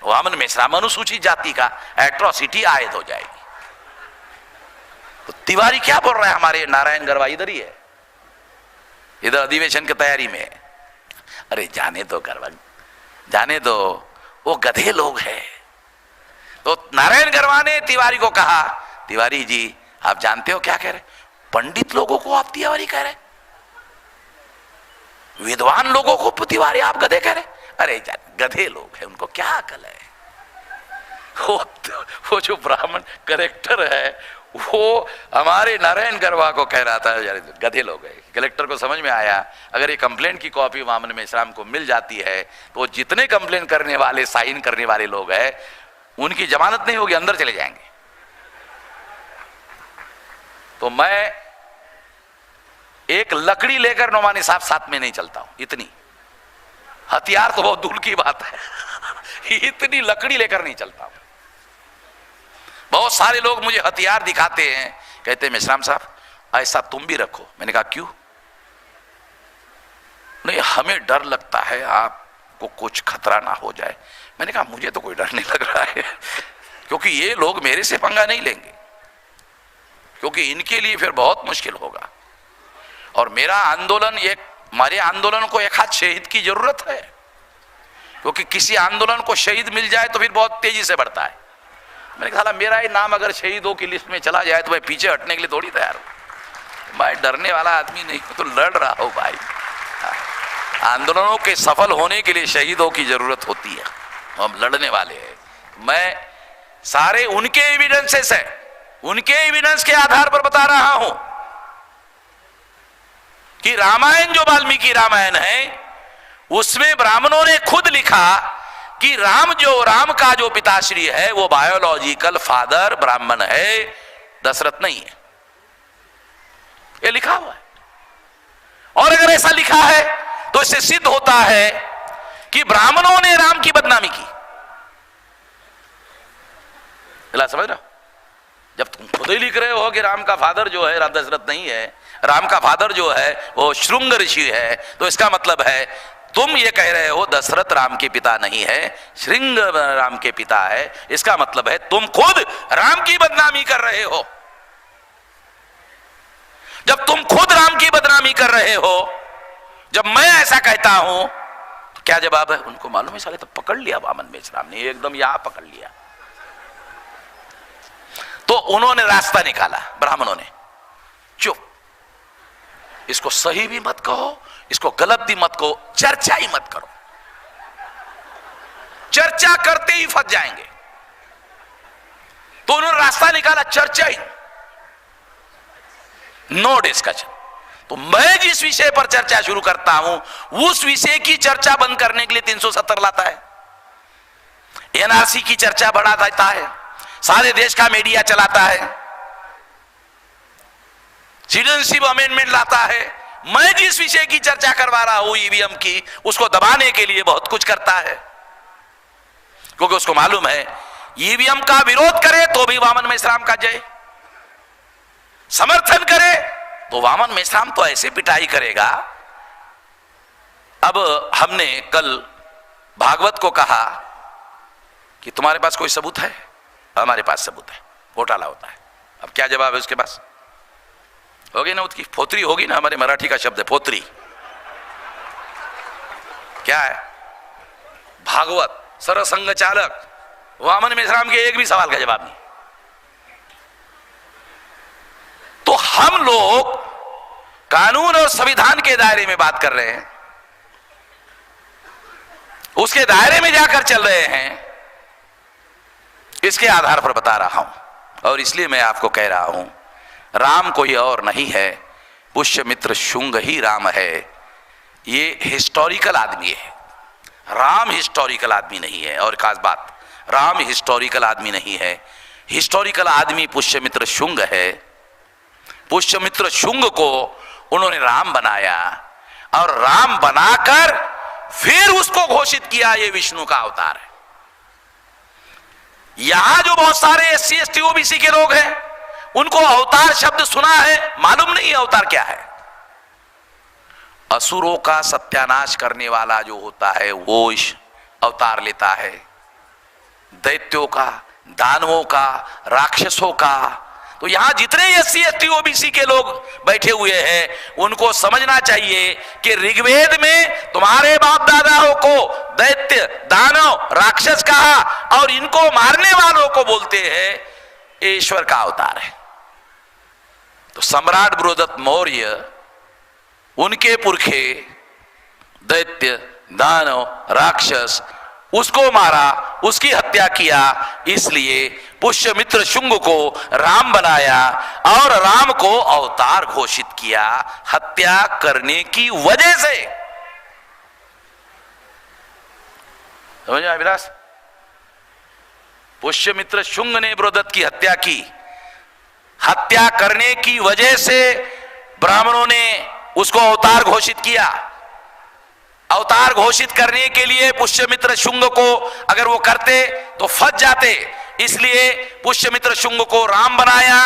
वामन मेश्राम अनुसूचित जाति का, एट्रोसिटी आयद हो जाएगी। तो तिवारी क्या बोल रहा है? हमारे नारायण गरवा इधर ही है, इधर अधिवेशन की तैयारी में। अरे जाने दो गरवा, जाने दो, वो गधे लोग हैं। तो नारायण गरवा ने तिवारी को कहा, तिवारी जी आप जानते हो क्या कह रहे? पंडित लोगों को आप तिवारी कह रहे, विद्वान लोगों को तिवारी आप गधे कह रहे? अरे गधे लोग हैं, उनको क्या अकल है? वो जो ब्राह्मण कलेक्टर है वो हमारे नारायण गरवा को कह रहा था गधे लोग हैं। कलेक्टर को समझ में आया अगर ये कंप्लेंट की कॉपी वामन मेश्राम को मिल जाती है तो जितने कंप्लेंट करने वाले, साइन करने वाले लोग हैं उनकी जमानत नहीं होगी, अंदर चले जाएंगे। तो मैं एक लकड़ी लेकर नोमानी साहब साथ में नहीं चलता हूं, इतनी हथियार तो बहुत दूर की बात है इतनी लकड़ी लेकर नहीं चलता हूं। बहुत सारे लोग मुझे हथियार दिखाते हैं, कहते हैं मेश्राम साहब ऐसा तुम भी रखो। मैंने कहा क्यों? नहीं हमें डर लगता है आपको कुछ खतरा ना हो जाए। मैंने कहा मुझे तो कोई डर नहीं लग रहा है क्योंकि ये लोग मेरे से पंगा नहीं लेंगे, क्योंकि इनके लिए फिर बहुत मुश्किल होगा। और मेरा आंदोलन, एक हमारे आंदोलन को एक हाथ शहीद की जरूरत है। क्योंकि किसी आंदोलन को शहीद मिल जाए तो फिर बहुत तेजी से बढ़ता है। मैंने कहा मेरा ही नाम अगर शहीदों की लिस्ट में चला जाए तो मैं पीछे हटने के लिए थोड़ी तैयार हूं। मैं डरने वाला आदमी नहीं हूं, तो लड़ रहा हूं भाई। आंदोलनों के सफल होने के लिए शहीदों की जरूरत होती है, हम लड़ने वाले हैं। मैं सारे उनके एविडेंसेस है, उनके एविडेंस के आधार पर बता रहा हूं कि रामायण जो वाल्मीकि रामायण है उसमें ब्राह्मणों ने खुद लिखा कि राम का जो पिताश्री है वो बायोलॉजिकल फादर ब्राह्मण है, दशरथ नहीं है। ये लिखा हुआ है। और अगर ऐसा लिखा है तो इससे सिद्ध होता है कि ब्राह्मणों ने राम की बदनामी की। समझ रहे हो? जब तुम खुद ही लिख रहे हो कि राम का फादर जो है दशरथ नहीं है, राम का फादर जो है वो श्रृंग ऋषि है, तो इसका मतलब है तुम ये कह रहे हो दशरथ राम के पिता नहीं है, श्रृंग राम के पिता है। इसका मतलब है तुम खुद राम की बदनामी कर रहे हो। जब तुम खुद राम की बदनामी कर रहे हो, जब मैं ऐसा कहता हूं तो क्या जवाब है? उनको मालूम है साले तो पकड़ लिया वामन मेश्राम ने, एकदम यहां पकड़ लिया। तो उन्होंने रास्ता निकाला ब्राह्मणों ने, चुप, इसको सही भी मत कहो, इसको गलत भी मत कहो, चर्चा ही मत करो। चर्चा करते ही फंस जाएंगे। तो उन्होंने रास्ता निकाला, चर्चा ही, नो डिस्कशन। तो मैं जिस विषय पर चर्चा शुरू करता हूं उस विषय की चर्चा बंद करने के लिए 370 लाता है, एनआरसी की चर्चा बढ़ा देता है, सारे देश का मीडिया चलाता है, सिटीजनशिप अमेंडमेंट लाता है। मैं जिस विषय की चर्चा करवा रहा हूं ईवीएम की, उसको दबाने के लिए बहुत कुछ करता है, क्योंकि उसको मालूम है ईवीएम का विरोध करे तो भी वामन मेश्राम का जय, समर्थन करे तो वामन मेश्राम तो ऐसे पिटाई करेगा। अब हमने कल भागवत को कहा कि तुम्हारे पास कोई सबूत है? हमारे पास सबूत है, घोटाला होता है। अब क्या जवाब है उसके पास? होगी ना उसकी फोतरी होगी ना, हमारे मराठी का शब्द है फोतरी। क्या है? भागवत सरसंघ चालक वामन मेश्राम के एक भी सवाल का जवाब नहीं। तो हम लोग कानून और संविधान के दायरे में बात कर रहे हैं, उसके दायरे में जाकर चल रहे हैं, इसके आधार पर बता रहा हूं। और इसलिए मैं आपको कह रहा हूं राम कोई और नहीं है, पुष्यमित्र शुंग ही राम है। ये हिस्टोरिकल आदमी है, राम हिस्टोरिकल आदमी नहीं है। और खास बात, राम हिस्टोरिकल आदमी नहीं है, हिस्टोरिकल आदमी पुष्यमित्र शुंग है। पुष्यमित्र शुंग को उन्होंने राम बनाया और राम बनाकर फिर उसको घोषित किया ये विष्णु का अवतार है। यहां जो बहुत सारे SC ST OBC के लोग हैं उनको अवतार शब्द सुना है, मालूम नहीं अवतार क्या है। असुरों का सत्यानाश करने वाला जो होता है वो इस अवतार लेता है, दैत्यों का, दानवों का, राक्षसों का। तो यहां जितने SC ST OBC के लोग बैठे हुए हैं उनको समझना चाहिए कि ऋग्वेद में तुम्हारे बाप दादाओं को दैत्य, दानव, राक्षस कहा और इनको मारने वालों को बोलते हैं ईश्वर का अवतार है। तो सम्राट बृहदत्त मौर्य, उनके पुरखे दैत्य, दानव, राक्षस, उसको मारा, उसकी हत्या किया, इसलिए पुष्यमित्र शुंग को राम बनाया और राम को अवतार घोषित किया हत्या करने की वजह से। समझ आया विलास? पुष्यमित्र शुंग ने बृहदत्त की हत्या की, हत्या करने की वजह से ब्राह्मणों ने उसको अवतार घोषित किया। अवतार घोषित करने के लिए पुष्यमित्र शुंग को अगर वो करते तो फंस जाते, इसलिए पुष्यमित्र शुंग को राम बनाया।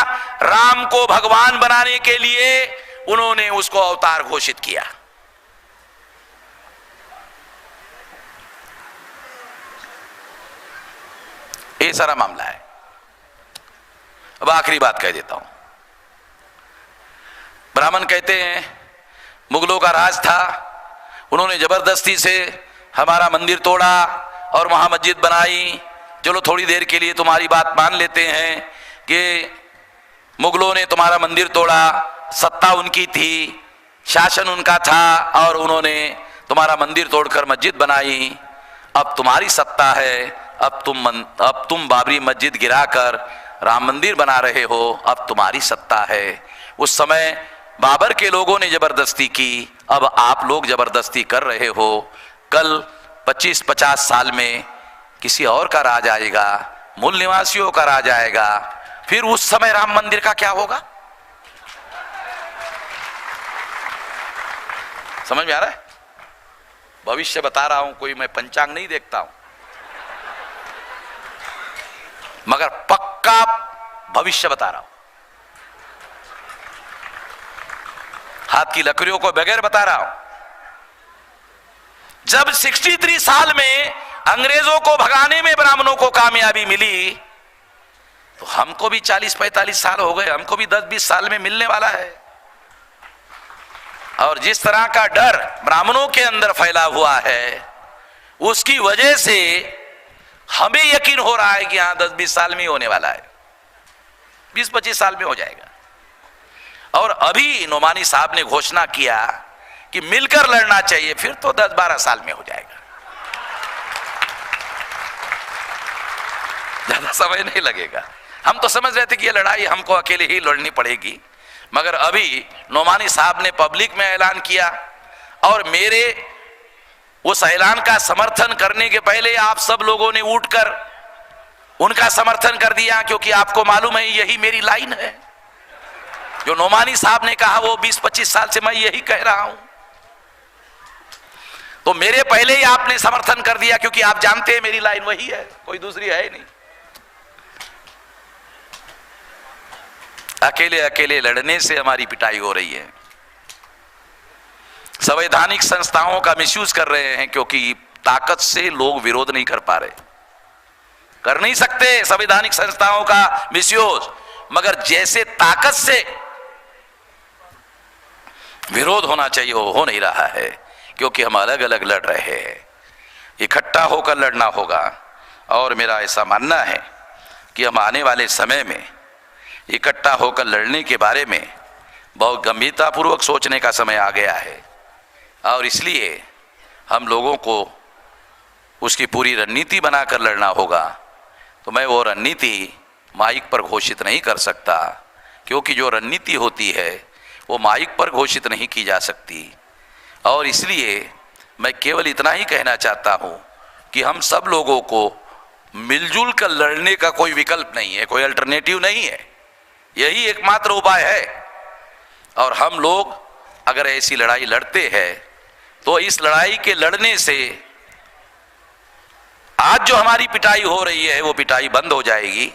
राम को भगवान बनाने के लिए उन्होंने उसको अवतार घोषित किया। ये सारा मामला है। अब आखिरी बात कह देता हूं। ब्राह्मण कहते हैं मुगलों का राज था, उन्होंने जबरदस्ती से हमारा मंदिर तोड़ा और वहां मस्जिद बनाई। चलो थोड़ी देर के लिए तुम्हारी बात मान लेते हैं कि मुगलों ने तुम्हारा मंदिर तोड़ा, सत्ता उनकी थी, शासन उनका था और उन्होंने तुम्हारा मंदिर तोड़कर मस्जिद बनाई। अब तुम्हारी सत्ता है, अब तुम बाबरी मस्जिद गिराकर राम मंदिर बना रहे हो, अब तुम्हारी सत्ता है। उस समय बाबर के लोगों ने जबरदस्ती की, अब आप लोग जबरदस्ती कर रहे हो। कल 25-50 साल में किसी और का राज आएगा, मूल निवासियों का राज आएगा, फिर उस समय राम मंदिर का क्या होगा? समझ में आ रहा है? भविष्य बता रहा हूं, कोई मैं पंचांग नहीं देखता हूं, मगर पक्का भविष्य बता रहा हूं, हाथ की लकड़ियों को बगैर बता रहा हूं। जब 63 साल में अंग्रेजों को भगाने में ब्राह्मणों को कामयाबी मिली, तो हमको भी 40-45 साल हो गए, हमको भी 10-20 साल में मिलने वाला है। और जिस तरह का डर ब्राह्मणों के अंदर फैला हुआ है, उसकी वजह से हमें यकीन हो रहा है कि हाँ 10-20 साल में ही होने वाला है, 20-25 साल में हो जाएगा। और अभी नोमानी साहब ने घोषणा किया कि मिलकर लड़ना चाहिए, फिर तो 10-12 साल में हो जाएगा, ज्यादा समय नहीं लगेगा। हम तो समझ रहे थे कि ये लड़ाई हमको अकेले ही लड़नी पड़ेगी, मगर अभी नोमानी साहब ने पब्लिक में ऐलान किया और मेरे उस ऐलान का समर्थन करने के पहले आप सब लोगों ने उठकर उनका समर्थन कर दिया, क्योंकि आपको मालूम है यही मेरी लाइन है। जो नोमानी साहब ने कहा वो 20-25 साल से मैं यही कह रहा हूं, तो मेरे पहले ही आपने समर्थन कर दिया, क्योंकि आप जानते हैं मेरी लाइन वही है, कोई दूसरी है नहीं। अकेले अकेले लड़ने से हमारी पिटाई हो रही है। संवैधानिक संस्थाओं का मिसयूज कर रहे हैं, क्योंकि ताकत से लोग विरोध नहीं कर पा रहे, कर नहीं सकते संवैधानिक संस्थाओं का मिसयूज, मगर जैसे ताकत से विरोध होना चाहिए वो हो नहीं रहा है, क्योंकि हम अलग अलग लड़ रहे हैं। इकट्ठा होकर लड़ना होगा। और मेरा ऐसा मानना है कि हम आने वाले समय में इकट्ठा होकर लड़ने के बारे में बहुत गंभीरतापूर्वक सोचने का समय आ गया है, और इसलिए हम लोगों को उसकी पूरी रणनीति बनाकर लड़ना होगा। तो मैं वो रणनीति माइक पर घोषित नहीं कर सकता, क्योंकि जो रणनीति होती है वो माइक पर घोषित नहीं की जा सकती। और इसलिए मैं केवल इतना ही कहना चाहता हूँ कि हम सब लोगों को मिलजुल कर लड़ने का कोई विकल्प नहीं है, कोई अल्टरनेटिव नहीं है, यही एकमात्र उपाय है। और हम लोग अगर ऐसी लड़ाई लड़ते हैं तो इस लड़ाई के लड़ने से आज जो हमारी पिटाई हो रही है वो पिटाई बंद हो जाएगी,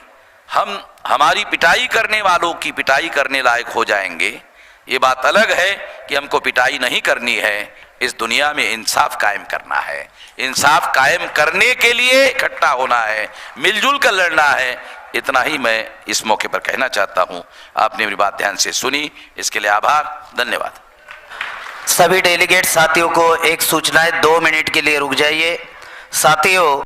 हम हमारी पिटाई करने वालों की पिटाई करने लायक हो जाएंगे। ये बात अलग है कि हमको पिटाई नहीं करनी है, इस दुनिया में इंसाफ कायम करना है। इंसाफ कायम करने के लिए इकट्ठा होना है, मिलजुल कर लड़ना है। इतना ही मैं इस मौके पर कहना चाहता हूं। आपने मेरी बात ध्यान से सुनी, इसके लिए आभार, धन्यवाद। सभी डेलीगेट साथियों को एक सूचना है, 2 मिनट के लिए रुक जाइए। साथियों,